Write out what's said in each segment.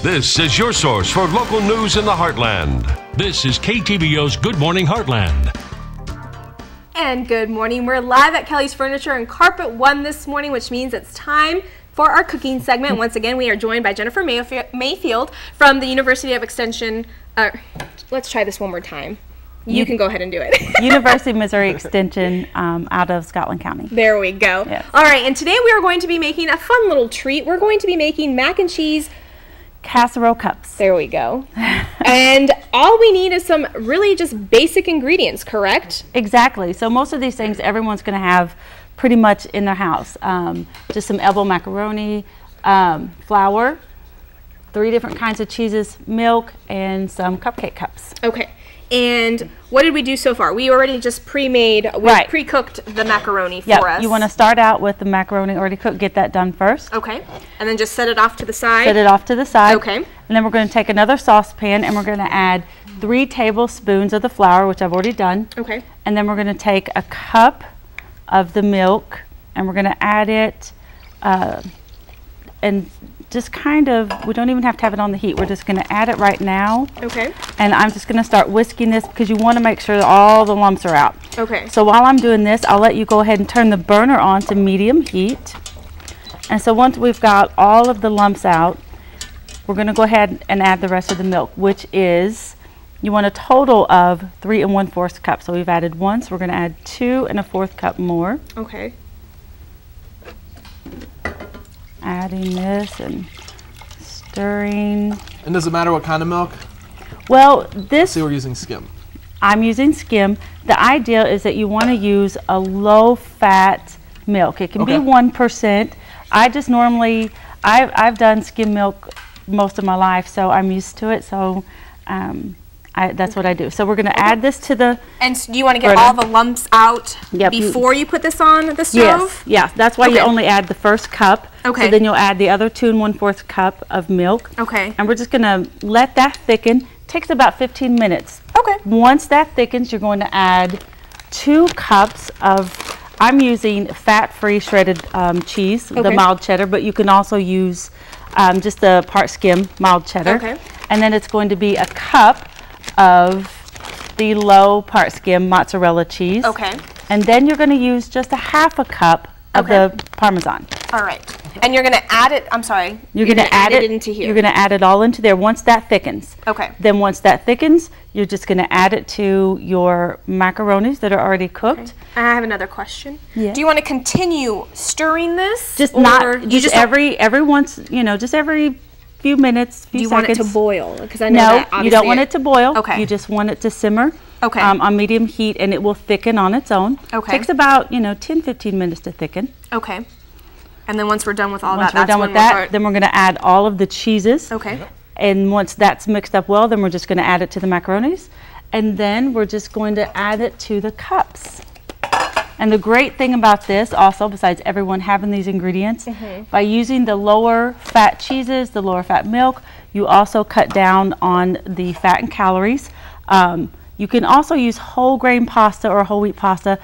This is your source for local news in the Heartland. This is KTVO's Good Morning Heartland. And good morning. We're live at Kelly's Furniture and Carpet 1 this morning, which means it's time for our cooking segment. Once again, we are joined by Jennifer Mayfield from the University of Extension. Let's try this one more time. You can go ahead and do it. University of Missouri Extension out of Scotland County. There we go. Yes. All right, and today we are going to be making a fun little treat. We're going to be making mac and cheese casserole cups. There we go. And all we need is some really just basic ingredients, correct? Exactly. So most of these things everyone's going to have pretty much in their house. Just some elbow macaroni, flour, 3 different kinds of cheeses, milk, and some cupcake cups. Okay. And what did we do so far? We already just pre-cooked the macaroni for us. You want to start out with the macaroni already cooked, get that done first. Okay. And then just set it off to the side? Set it off to the side. Okay. And then we're going to take another saucepan and we're going to add 3 tablespoons of the flour, which I've already done. Okay. And then we're going to take a cup of the milk and we're going to add it and just kind of, we don't even have to have it on the heat. We're just going to add it right now. Okay. And I'm just going to start whisking this because you want to make sure that all the lumps are out. Okay. So while I'm doing this, I'll let you go ahead and turn the burner on to medium heat. And so once we've got all of the lumps out, we're going to go ahead and add the rest of the milk, which is, you want a total of 3 1/4 cups. So we've added 1, so we're going to add 2 1/4 cup more. Okay. Adding this and stirring. And does it matter what kind of milk? Well, this, See, we're using skim. I'm using skim. The idea is that you want to use a low-fat milk. It can be 1%. I just normally, I've done skim milk most of my life, so I'm used to it. So that's what I do. So we're going to add this to the And so do you want to get all the lumps out before you put this on the stove? Yes. That's why you only add the first cup. Okay. So then you'll add the other 2 1/4 cup of milk. Okay. And we're just going to let that thicken. Takes about 15 minutes. Okay. Once that thickens, you're going to add 2 cups of, I'm using fat-free shredded cheese, the mild cheddar, but you can also use just the part skim mild cheddar. Okay. And then it's going to be a cup of the low part skim mozzarella cheese. Okay. And then you're going to use just a 1/2 cup of the Parmesan. All right. And you're going to add it, I'm sorry. You're going to add it into here. You're going to add it all into there once that thickens. Okay. Then once that thickens, you're just going to add it to your macaronis that are already cooked. Okay. I have another question. Yeah. Do you want to continue stirring this? Just not, just every once, just every few minutes, few seconds. Do you want it to boil? Because I know that No, you don't want it to boil. Okay. You just want it to simmer. Okay. On medium heat, and it will thicken on its own. Okay. Takes about 10-15 minutes to thicken. Okay. And then once we're done with all Once that, we're done with that, then we're going to add all of the cheeses. Okay. And once that's mixed up well, then we're just going to add it to the macaronis, and then we're just going to add it to the cups. And the great thing about this also, besides everyone having these ingredients, by using the lower fat cheeses, the lower fat milk, you also cut down on the fat and calories. You can also use whole grain pasta or whole wheat pasta.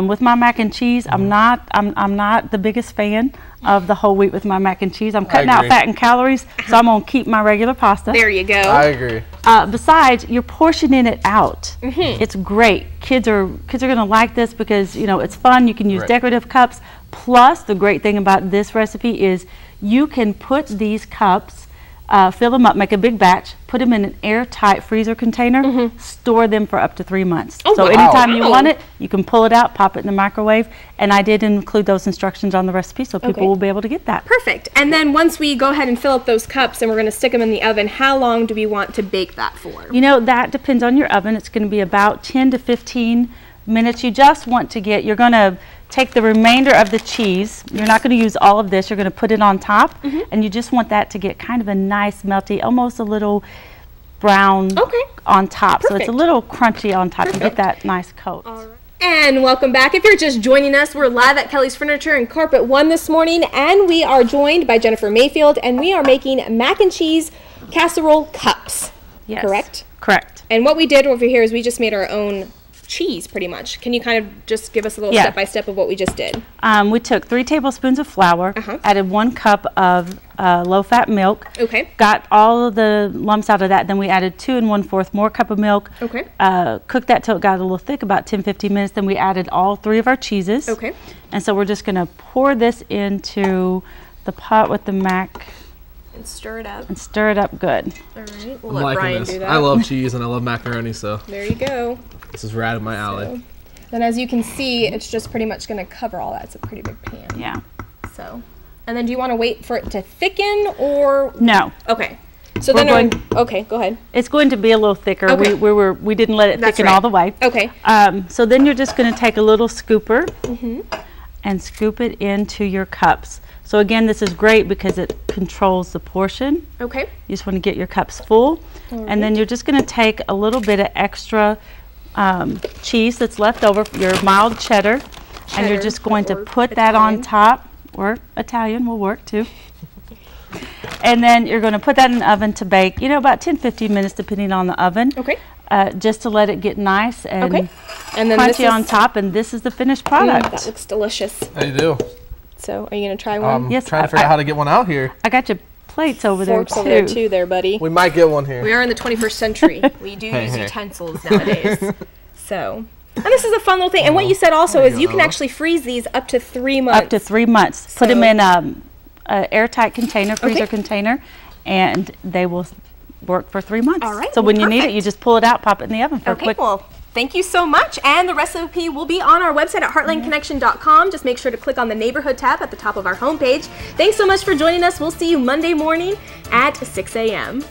With my mac and cheese, I'm not the biggest fan of the whole wheat with my mac and cheese. I'm cutting out fat and calories, so I'm gonna keep my regular pasta. There you go. I agree. Besides, you're portioning it out. It's great. Kids are gonna like this because it's fun. You can use decorative cups. Plus, the great thing about this recipe is you can put these cups, fill them up, make a big batch, put them in an airtight freezer container, store them for up to 3 months. So anytime you want it, you can pull it out, pop it in the microwave, and I did include those instructions on the recipe so people will be able to get that. Perfect. And then once we go ahead and fill up those cups and we're going to stick them in the oven, how long do we want to bake that for? That depends on your oven. It's going to be about 10 to 15 minutes. You just want to get, you're going to take the remainder of the cheese. You're not going to use all of this. You're going to put it on top, and you just want that to get kind of a nice melty, almost a little brown on top. Perfect. So it's a little crunchy on top. You get that nice coat. All right. And welcome back. If you're just joining us, we're live at Kelly's Furniture and Carpet 1 this morning, and we are joined by Jennifer Mayfield, and we are making mac and cheese casserole cups. Yes. Correct? Correct. And what we did over here is we just made our own cheese pretty much. Can you kind of just give us a little step-by-step of what we just did? We took 3 tablespoons of flour, added 1 cup of low-fat milk. Okay. Got all of the lumps out of that. Then we added 2 1/4 more cup of milk. Okay. Cooked that till it got a little thick, about 10-15 minutes. Then we added all 3 of our cheeses. Okay. And so we're just going to pour this into the pot with the mac. And stir it up. And stir it up good. All right, we'll I'm let liking Brian this. do that. I love cheese and I love macaroni, so There you go. this is right in my alley. So, then as you can see, it's just pretty much going to cover all that. It's a pretty big pan. Yeah. So, and then do you want to wait for it to thicken or? No. Okay. So We're then, going- okay, go ahead. It's going to be a little thicker. Okay. We didn't let it That's thicken right. all the way. Okay. So then you're just going to take a little scooper and scoop it into your cups. So again, this is great because it controls the portion. Okay. You just want to get your cups full. And then you're just going to take a little bit of extra cheese that's left over, your mild cheddar, and you're just going to or put that on top, or Italian will work too. And then you're going to put that in the oven to bake, about 10-15 minutes depending on the oven. Okay. Just to let it get nice and And then this crunchy on top, and this is the finished product. that looks delicious. How you do? So, are you going to try one? Yes, Trying to figure out how to get one out here. I got your plates over Forks there over there too, there, buddy. We might get one here. We are in the 21st century. We do use hey. utensils nowadays. So, and this is a fun little thing. And what you said also is you can actually freeze these up to 3 months. Up to 3 months. Put them So- in an airtight container, freezer container, and they will work for 3 months. All right, So well, when you need it, perfect. you just pull it out, pop it in the oven for a Okay, quick. well, thank you so much. And the recipe will be on our website at heartlandconnection.com. Just make sure to click on the neighborhood tab at the top of our homepage. Thanks so much for joining us. We'll see you Monday morning at 6 a.m.